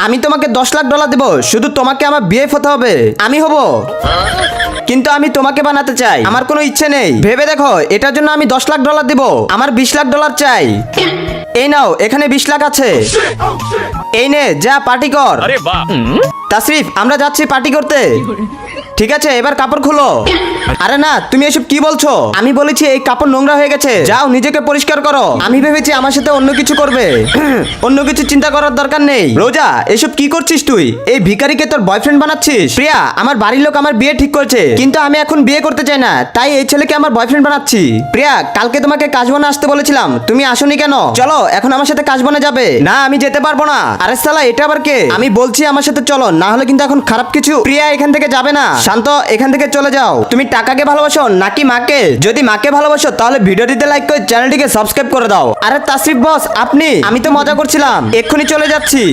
আমি তোমাকে $10 লাখ দেব, শুধু তোমাকে আমার বিয়ে হতে হবে। আমি হব, কিন্তু আমি তোমাকে বানাতে চাই। আমার কোনো ইচ্ছে নেই। ভেবে দেখো, এটার জন্য আমি $10 লাখ দেব। আমার $20 লাখ চাই। এই নাও, এখানে 20 লাখ আছে। এই নে, যা পার্টি কর। अरे वाह। তাসরিফ, আমরা যাচ্ছি পার্টি করতে। ঠিক আছে, এবার কাপড় খুলো। আরে না, তুমি এসব কি বলছো? আমি বলেছি এই কাপড় নোংরা হয়ে গেছে, যাও নিজেকে পরিষ্কার করো। আমি ভেবেছি আমার সাথে অন্য কিছু করবে। অন্য কিছু চিন্তা করার দরকার নেই। রোজা, এসব কি করছিস তুই? এই ভিখারিকে তোর বয়ফ্রেন্ড বানাচ্ছিস? প্রিয়া, আমার বাড়ির লোক আমার বিয়ে ঠিক করেছে, কিন্তু আমি এখন বিয়ে করতে চাই না, তাই এই ছেলেকে আমার বয়ফ্রেন্ড বানাচ্ছি। প্রিয়া, কালকে তোমাকে কাজবনে আসতে বলেছিলাম, তুমি আসোনি কেন? চলো এখন আমার সাথে কাজবনে যাবে। না, আমি যেতে পারবো না। আরে সালা, এটা আবার কে? আমি বলছি আমার সাথে চলো, না হলে কিন্তু এখন খারাপ কিছু। প্রিয়া, এখান থেকে যাবে না। শান্ত, এখান থেকে চলে যাও। তুমি টাকাকে ভালোবাসো নাকি মাকে? যদি মাকে ভালোবাসো তাহলে ভিডিওটিতে লাইক করে চ্যানেলটিকে সাবস্ক্রাইব করে দাও। আরে তাসরিফ বস, আপনি? আমি তো মজা করছিলাম, এক্ষুনি চলে যাচ্ছি।